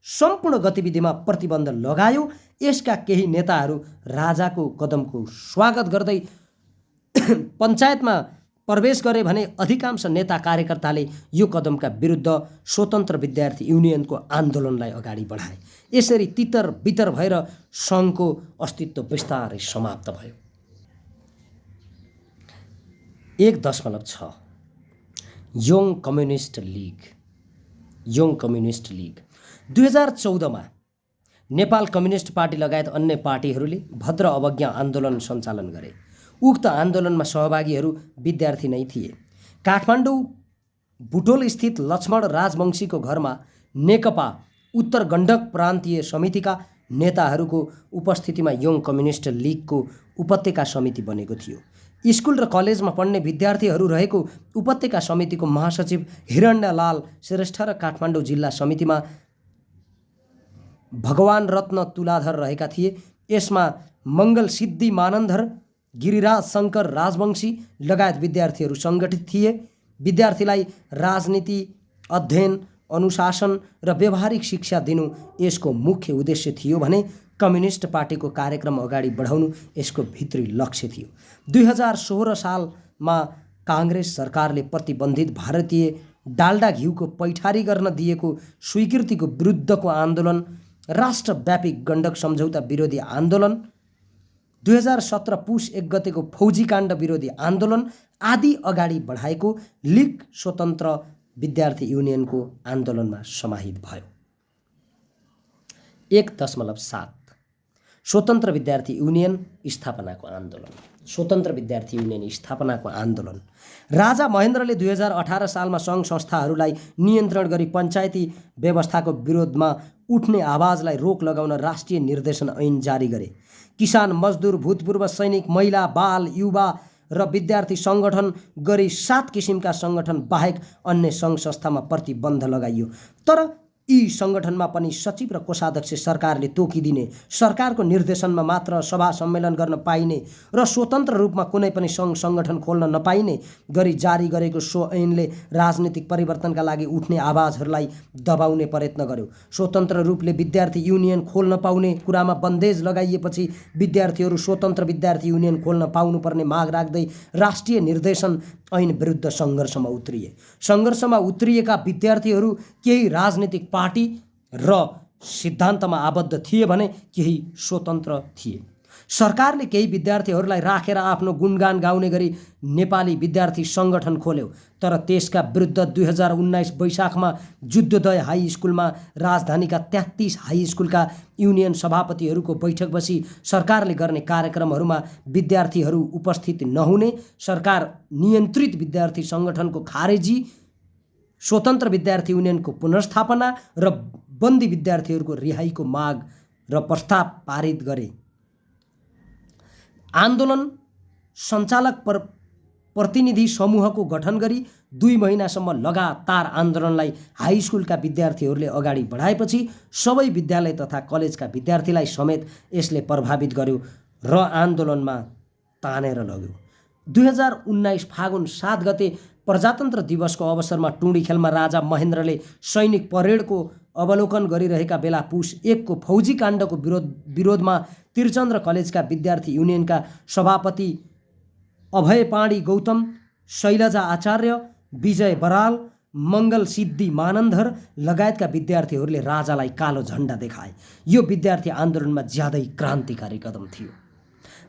सम्पूर्ण गतिविधिमा प्रतिबन्ध लगायो। यसका केही नेताहरू राजाको कदमको स्वागत गर्दै पञ्चायतमा प्रवेश गरे भने अधिकांश नेता कार्यकर्ताले यो कदमका विरुद्ध स्वतन्त्र विद्यार्थी युनियनको आन्दोलनलाई अगाडि बढाए। यसरी तितर बितर भएर सङ्घको अस्तित्व बिस्तारै समाप्त भयो। 1.6 young communist league young communist league. 2014मा नेपाल कम्युनिस्ट पार्टी लगायत अन्य पार्टीहरूले भद्र अवज्ञा आन्दोलन सञ्चालन गरे। उक्त आन्दोलनमा सहभागीहरू विद्यार्थी नै थिए। काठमाडौँ बुटोल स्थित लक्ष्मण राजवंशीको घरमा नेकपा उत्तर गण्डक प्रान्तीय समितिका नेताहरूको उपस्थितिमा योङ कम्युनिस्ट लिगको उपत्यका समिति बनेको थियो। स्कुल र कलेजमा पढ्ने विद्यार्थीहरू रहेको उपत्यका समितिको महासचिव हिरण्यलाल श्रेष्ठ र काठमाडौँ जिल्ला समितिमा भगवान रत्न तुलाधर रहेका थिए। यसमा मङ्गल सिद्धि मानन्धर, गिरिराज शङ्कर राजवंशी लगायत विद्यार्थीहरू सङ्गठित थिए। विद्यार्थीलाई राजनीति, अध्ययन, अनुशासन र व्यावहारिक शिक्षा दिनु यसको मुख्य उद्देश्य थियो भने कम्युनिस्ट पार्टीको कार्यक्रम अगाडि बढाउनु यसको भित्री लक्ष्य थियो। 2016 सालमा काङ्ग्रेस सरकारले प्रतिबन्धित भारतीय डाल्डा घिउको पैठारी गर्न दिएको स्वीकृतिको विरुद्धको आन्दोलन, राष्ट्रव्यापी गण्डक सम्झौता विरोधी आन्दोलन, 2017 पुस 1 गतेको फौजी काण्ड विरोधी आन्दोलन आदि अगाडि बढाएको लिग स्वतन्त्र विद्यार्थी युनियनको आन्दोलनमा समाहित भयो। 1.7 स्वतन्त्र विद्यार्थी युनियन स्थापनाको आन्दोलन। स्वतन्त्र विद्यार्थी युनियन स्थापनाको आन्दोलन राजा महेन्द्रले 2018 सालमा सङ्घ संस्थाहरूलाई नियन्त्रण गरी पञ्चायती व्यवस्थाको विरोधमा उठ्ने आवाजलाई रोक लगाउन राष्ट्रिय निर्देशन ऐन जारी गरे। किसान, मजदुर, भूतपूर्व सैनिक, महिला, बाल, युवा र विद्यार्थी सङ्गठन गरी 7 किसिमका सङ्गठन बाहेक अन्य सङ्घ संस्थामा प्रतिबन्ध लगाइयो। तर यी सङ्गठनमा पनि सचिव र कोषाध्यक्ष सरकारले तोकिदिने, सरकारको निर्देशनमा मात्र सभा सम्मेलन गर्न पाइने र स्वतन्त्र रूपमा कुनै पनि सङ्घ सङ्गठन खोल्न नपाइने गरी जारी गरेको सो ऐनले राजनीतिक परिवर्तनका लागि उठ्ने आवाजहरूलाई दबाउने प्रयत्न गर्यो। स्वतन्त्र रूपले विद्यार्थी युनियन खोल्न पाउने कुरामा बन्देज लगाइएपछि विद्यार्थीहरू स्वतन्त्र विद्यार्थी युनियन खोल्न पाउनुपर्ने माग राख्दै राष्ट्रिय निर्देशन ऐन विरुद्ध सङ्घर्षमा उत्रिए। सङ्घर्षमा उत्रिएका विद्यार्थीहरू केही राजनीतिक पार्टी र सिद्धान्तमा आबद्ध थिए भने केही स्वतन्त्र थिए। सरकारले केही विद्यार्थीहरूलाई राखेर आफ्नो गुणगान गाउने गरी नेपाली विद्यार्थी सङ्गठन खोल्यो। तर त्यसका विरुद्ध 2019 वैशाखमा जुद्धोदय हाई स्कुलमा राजधानीका 33 हाई स्कुलका युनियन सभापतिहरूको बैठक बसी सरकारले गर्ने कार्यक्रमहरूमा विद्यार्थीहरू उपस्थित नहुने, सरकार नियन्त्रित विद्यार्थी सङ्गठनको खारेजी, स्वतन्त्र विद्यार्थी युनियनको पुनर्स्थापना र बन्दी विद्यार्थीहरूको रिहाईको माग र प्रस्ताव पारित गरे। आन्दोलन सञ्चालक प्रतिनिधि समूहको गठन गरी 2 महिनासम्म लगातार आन्दोलनलाई हाई स्कुलका विद्यार्थीहरूले अगाडि बढाएपछि सबै विद्यालय तथा कलेजका विद्यार्थीलाई समेत यसले प्रभावित गर्यो र आन्दोलनमा तानेर लग्यो। 2019 फागुन 7 गते प्रजातन्त्र दिवसको अवसरमा टुँडीखेलमा राजा महेन्द्रले सैनिक परेडको अवलोकन गरिरहेका बेला पुस 1 को फौजी काण्डको विरोधमा त्रिचन्द्र कलेजका विद्यार्थी युनियनका सभापति अभय पाणी गौतम, शैलजा आचार्य, विजय बराल, मङ्गल सिद्धि मानन्धर लगायतका विद्यार्थीहरूले राजालाई कालो झण्डा देखाए। यो विद्यार्थी आन्दोलनमा ज्यादै क्रान्तिकारी कदम थियो।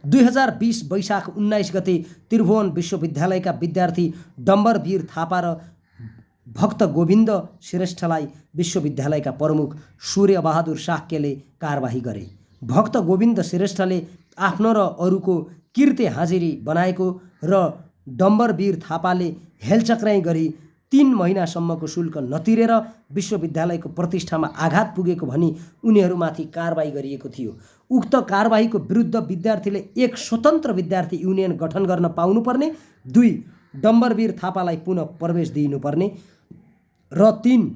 2020 वैशाख 19 गते त्रिभुवन विश्वविद्यालयका विद्यार्थी डम्बरवीर थापा र भक्त गोविन्द श्रेष्ठलाई विश्वविद्यालयका प्रमुख सूर्यबहादुर शाक्यले कारबाही गरे। भक्त गोविन्द श्रेष्ठले आफ्नो र अरूको कीर्ति हाजिरी बनाएको र डम्बरवीर थापाले हेलचक्राइ गरी 3 महिनासम्मको शुल्क नतिरेर विश्वविद्यालयको प्रतिष्ठामा आघात पुगेको भनी उनीहरूमाथि कारबाही गरिएको थियो। उक्त कारबाहीको विरुद्ध विद्यार्थीले 1 स्वतन्त्र विद्यार्थी युनियन गठन गर्न पाउनुपर्ने, 2 डम्बरवीर थापालाई पुनः प्रवेश दिनुपर्ने र 3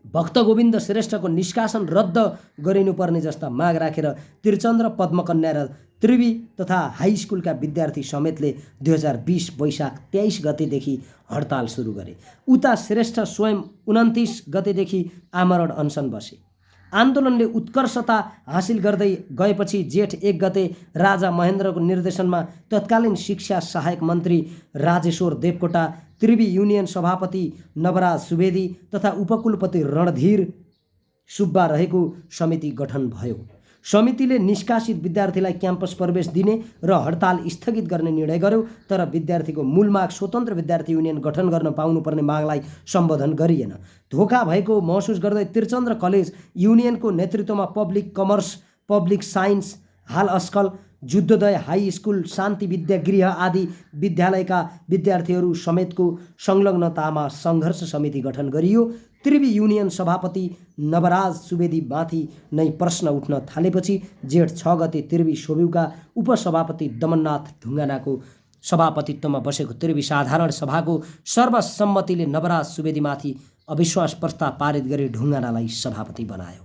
भक्त गोविन्द श्रेष्ठको निष्कासन रद्द गरिनुपर्ने जस्ता माग राखेर त्रिचन्द्र, पद्मकन्या र त्रिवी तथा हाई स्कुलका विद्यार्थी समेतले 2020 वैशाख 23 गतेदेखि हडताल सुरु गरे। उता श्रेष्ठ स्वयं 29 गतेदेखि आमरण अनसन बसे। आन्दोलनले उत्कर्षता हासिल गर्दै गएपछि जेठ 1 गते राजा महेन्द्रको निर्देशनमा तत्कालीन शिक्षा सहायक मन्त्री राजेश्वर देवकोटा, त्रिवी युनियन सभापति नवराज सुवेदी तथा उपकुलपति रणधीर सुब्बा रहेको समिति गठन भयो। समितिले निष्कासित विद्यार्थीलाई क्याम्पस प्रवेश दिने र हडताल स्थगित गर्ने निर्णय गर्यो, तर विद्यार्थीको मूल माग स्वतन्त्र विद्यार्थी युनियन गठन गर्न पाउनुपर्ने मागलाई सम्बोधन गरिएन। धोका भएको महसुस गर्दै त्रिचन्द्र कलेज युनियनको नेतृत्वमा पब्लिक कमर्स, पब्लिक साइन्स, हाल अस्कल, जुद्धोदय हाई स्कुल, शान्ति विद्या गृह आदि विद्यालयका विद्यार्थीहरू समेतको संलग्नतामा सङ्घर्ष समिति गठन गरियो। त्रिवी युनियन सभापति नवराज सुवेदीमाथि नै प्रश्न उठ्न थालेपछि जेठ 6 गते त्रिवी सोब्युका उपसभापति दमननाथ ढुङ्गानाको सभापतित्वमा बसेको त्रिवी साधारण सभाको सर्वसम्मतिले नवराज सुवेदीमाथि अविश्वास प्रस्ताव पारित गरी ढुङ्गानालाई सभापति बनायो।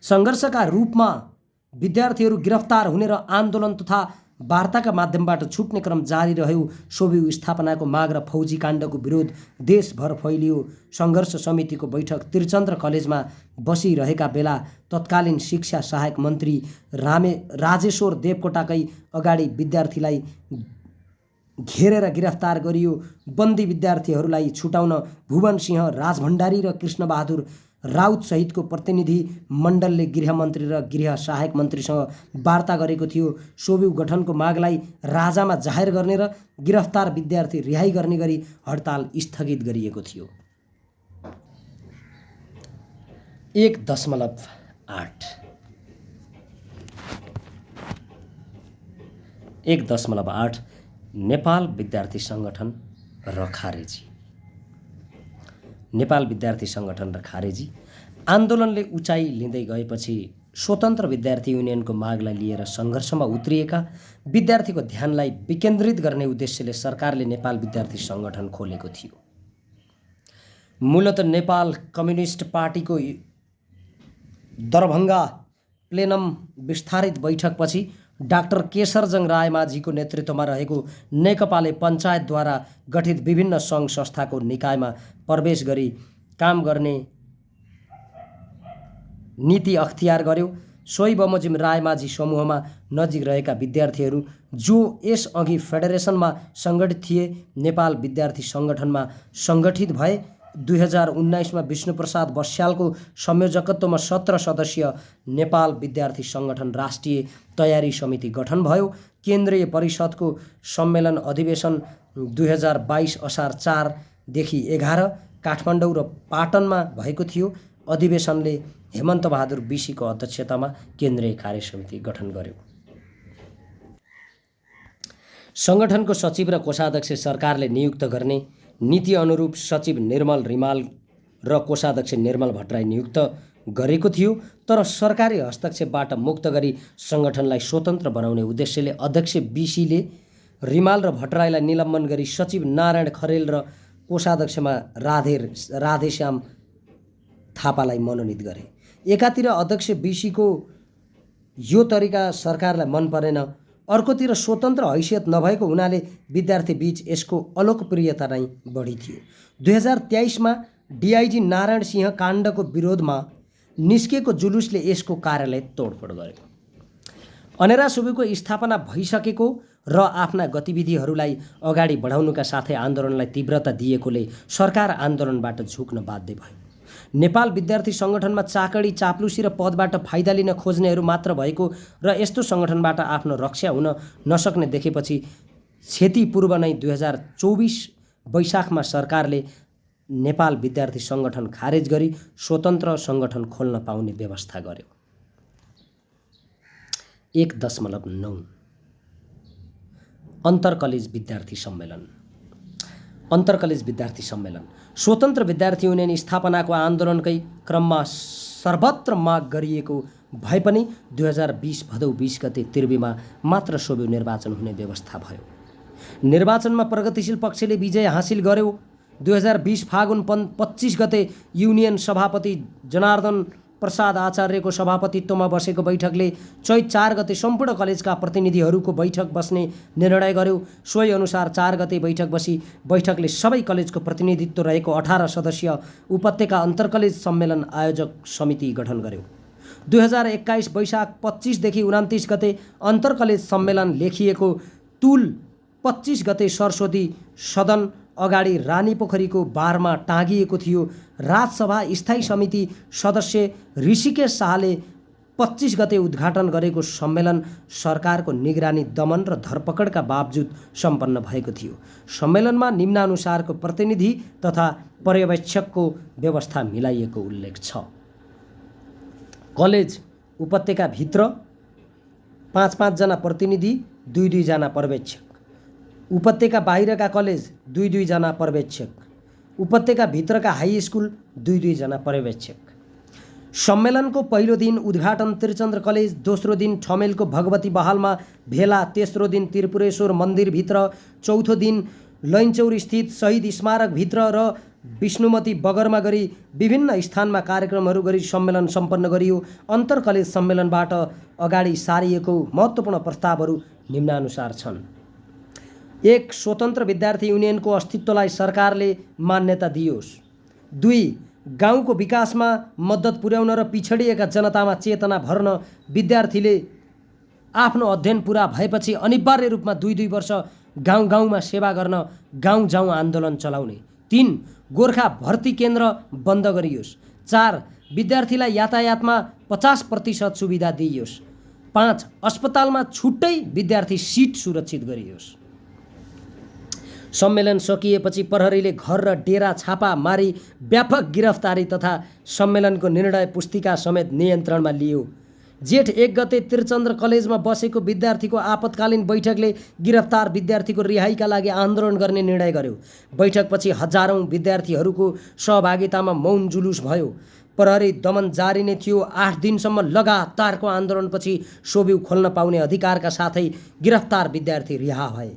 सङ्घर्षका रूपमा विद्यार्थीहरू गिरफ्तार हुने र आन्दोलन तथा वार्ताका माध्यमबाट छुट्ने क्रम जारी रह्यो। सोब्यू स्थापनाको माग र फौजी काण्डको विरोध देशभर फैलियो। सङ्घर्ष समितिको बैठक त्रिचन्द्र कलेजमा बसिरहेका बेला तत्कालीन शिक्षा सहायक मन्त्री राजेश्वर देवकोटाकै अगाडि विद्यार्थीलाई घेरेर गिरफ्तार गरियो। बन्दी विद्यार्थीहरूलाई छुटाउन भुवन सिंह राजभण्डारी र कृष्णबहादुर राउत सहितको प्रतिनिधि मण्डलले गृहमन्त्री र गृह सहायक मन्त्रीसँग वार्ता गरेको थियो। सोब्यू गठनको मागलाई राजामा जाहेर गर्ने र गिरफ्तार विद्यार्थी रिहाई गर्ने गरी हडताल स्थगित गरिएको थियो। 1.8 नेपाल विद्यार्थी सङ्गठन र खारेजी। नेपाल विद्यार्थी सङ्गठन र खारेजी आन्दोलनले उचाइ लिँदै गएपछि स्वतन्त्र विद्यार्थी युनियनको मागलाई लिएर सङ्घर्षमा उत्रिएका विद्यार्थीको ध्यानलाई विकेन्द्रित गर्ने उद्देश्यले सरकारले नेपाल विद्यार्थी सङ्गठन खोलेको थियो। मूलत नेपाल कम्युनिस्ट पार्टीको दरभङ्गा प्लेनम विस्तारित बैठकपछि डाक्टर केशरजङ रायमाझीको नेतृत्वमा रहेको नेकपाले पञ्चायतद्वारा गठित विभिन्न सङ्घ संस्थाको निकायमा प्रवेश गरी काम गर्ने नीति अख्तियार गर्यो। सोही बमोजिम रायमाझी समूहमा नजिक रहेका विद्यार्थीहरू जो यसअघि फेडरेसनमा सङ्गठित थिए नेपाल विद्यार्थी सङ्गठनमा सङ्गठित भए। 2019मा विष्णुप्रसाद बस्यालको संयोजकत्वमा 17 सदस्यीय नेपाल विद्यार्थी सङ्गठन राष्ट्रिय तयारी समिति गठन भयो। केन्द्रीय परिषदको सम्मेलन अधिवेशन 2022 असार 4 देखि 11 काठमाडौँ र पाटनमा भएको थियो। अधिवेशनले हेमन्त बहादुर बिसीको अध्यक्षतामा केन्द्रीय कार्य समिति गठन गर्यो। सङ्गठनको सचिव र कोषाध्यक्ष सरकारले नियुक्त गर्ने नीति अनुरूप सचिव निर्मल रिमाल र कोषाध्यक्ष निर्मल भट्टराई नियुक्त गरेको थियो। तर सरकारी हस्तक्षेपबाट मुक्त गरी सङ्गठनलाई स्वतन्त्र बनाउने उद्देश्यले अध्यक्ष बिसीले रिमाल र भट्टराईलाई निलम्बन गरी सचिव नारायण खरेल र कोषाध्यक्षमा राधेश्याम थापालाई मनोनित गरे। एकातिर अध्यक्ष बिसीको यो तरिका सरकारलाई मन परेन, अर्कोतिर स्वतन्त्र हैसियत नभएको हुनाले विद्यार्थी बीच यसको अलोकप्रियता नै बढी थियो। 2023मा डिआइजी नारायण सिंह काण्डको विरोधमा निस्केको जुलुसले यसको कार्यालय तोडफोड गर्यो। अनेरा सोब्यूको स्थापना भइसकेको र आफ्ना गतिविधिहरूलाई अगाडि बढाउनुका साथै आन्दोलनलाई तीव्रता दिएकोले सरकार आन्दोलनबाट झुक्न बाध्य भयो। नेपाल विद्यार्थी सङ्गठनमा चाकडी, चाप्लुसी र पदबाट फाइदा लिन खोज्नेहरू मात्र भएको र यस्तो सङ्गठनबाट आफ्नो रक्षा हुन नसक्ने देखेपछि क्षतिपूर्व नै 2024 वैशाखमा सरकारले नेपाल विद्यार्थी सङ्गठन खारेज गरी स्वतन्त्र सङ्गठन खोल्न पाउने व्यवस्था गर्यो। 1.9 अन्तरकलेज विद्यार्थी सम्मेलन। अन्तरकलेज विद्यार्थी सम्मेलन स्वतन्त्र विद्यार्थी युनियन स्थापनाको आन्दोलनकै क्रममा सर्वत्र माग गरिएको भए पनि 2020 भदौ 20 गते त्रिवीमा मात्र सोब्यू निर्वाचन हुने व्यवस्था भयो। निर्वाचनमा प्रगतिशील पक्षले विजय हासिल गर्यो। 2020 फागुन 25 गते युनियन सभापति जनार्दन प्रसाद आचार्यको सभापतित्वमा बसेको बैठकले चैत 4 गते सम्पूर्ण कलेजका प्रतिनिधिहरूको बैठक बस्ने निर्णय गर्यो। सोही अनुसार 4 गते बैठक बसी बैठकले सबै कलेजको प्रतिनिधित्व रहेको 18 सदस्यीय उपत्यका अन्तरकलेज सम्मेलन आयोजक समिति गठन गर्यो। 2021 वैशाख 25 देखि 29 गते अन्तरकलेज सम्मेलन लेखिएको तुल 25 गते सरस्वती सदन अगाडि रानीपोखरीको बारमा टाँगिएको थियो। राजसभा स्थायी समिति सदस्य ऋषिकेश शाहले 25 गते उद्घाटन गरेको सम्मेलन सरकारको निगरानी, दमन र धरपकडका बावजुद सम्पन्न भएको थियो। सम्मेलनमा निम्नानुसारको प्रतिनिधि तथा पर्यवेक्षकको व्यवस्था मिलाइएको उल्लेख छ। कलेज उपत्यकाभित्र 5-5 जना प्रतिनिधि, 2-2 जना पर्यवेक्षक। उपत्यका बाहिरका कलेज 2-2 जना पर्यवेक्षक। उपत्यकाभित्रका हाई स्कुल 2-2 जना पर्यवेक्षक। सम्मेलनको पहिलो दिन उद्घाटन त्रिचन्द्र कलेज, दोस्रो दिन ठमेलको भगवती बहालमा भेला, तेस्रो दिन त्रिपुरेश्वर मन्दिरभित्र, चौथो दिन लैनचौर स्थित शहीद स्मारकभित्र र विष्णुमती बगरमा गरी विभिन्न स्थानमा कार्यक्रमहरू गरी सम्मेलन सम्पन्न गरियो। अन्तर कलेज सम्मेलनबाट अगाडि सारिएको महत्त्वपूर्ण प्रस्तावहरू निम्नानुसार छन्। 1. स्वतन्त्र विद्यार्थी युनियनको अस्तित्वलाई सरकारले मान्यता दियोस्। 2. गाउँको विकासमा मद्दत पुर्याउन र पिछडिएका जनतामा चेतना भर्न विद्यार्थीले आफ्नो अध्ययन पुरा भएपछि अनिवार्य रूपमा 2-2 वर्ष गाउँ गाउँमा सेवा गर्न गाउँ जाउँ आन्दोलन चलाउने। 3. गोर्खा भर्ती केन्द्र बन्द गरियोस्। 4. विद्यार्थीलाई यातायातमा 50% सुविधा दिइयोस्। 5. अस्पतालमा छुट्टै विद्यार्थी सिट सुरक्षित गरियोस्। सम्मेलन सकिएपछि प्रहरीले घर र डेरा छापा मारी व्यापक गिरफ्तारी तथा सम्मेलनको निर्णय पुस्तिका समेत नियन्त्रणमा लियो। जेठ 1 गते त्रिचन्द्र कलेजमा बसेको विद्यार्थीको आपतकालीन बैठकले गिरफ्तार विद्यार्थीको रिहाइका लागि आन्दोलन गर्ने निर्णय गर्यो। बैठकपछि हजारौं विद्यार्थीहरूको सहभागितामा मौन जुलुस भयो। प्रहरी दमन जारी नै थियो। 8 दिनसम्म लगातारको आन्दोलनपछि सोब्यू खोल्न पाउने अधिकारका साथै गिरफ्तार विद्यार्थी रिहा भए।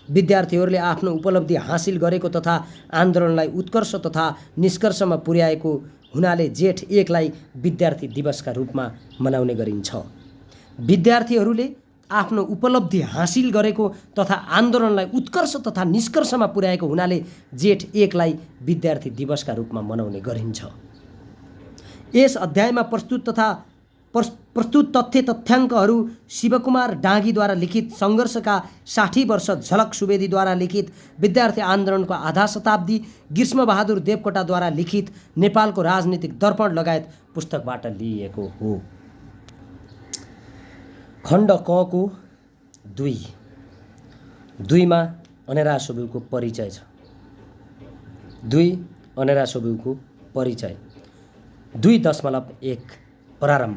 विद्यार्थीहरूले आफ्नो उपलब्धि हासिल गरेको तथा आन्दोलनलाई उत्कर्ष तथा निष्कर्षमा पुर्याएको हुनाले जेठ 1 लाई विद्यार्थी दिवसका रूपमा मनाउने गरिन्छ। विद्यार्थीहरूले आफ्नो उपलब्धि हासिल गरेको तथा आन्दोलनलाई उत्कर्ष तथा निष्कर्षमा पुर्याएको हुनाले जेठ 1 लाई विद्यार्थी दिवसका रूपमा मनाउने गरिन्छ। यस अध्यायमा प्रस्तुत तथ्य तथ्याङ्कहरू शिवकुमार डाँगीद्वारा लिखित सङ्घर्षका 60 वर्ष, झलक सुवेदीद्वारा लिखित विद्यार्थी आन्दोलनको आधा शताब्दी, ग्रीष्मबहादुर देवकोटाद्वारा लिखित नेपालको राजनीतिक दर्पण लगायत पुस्तकबाट लिइएको हो। खण्ड क को 2 मा अनेरा सोब्यूको परिचय छ। 2 अनेरा सोब्यूको परिचय। 2.1 प्रारम्भ।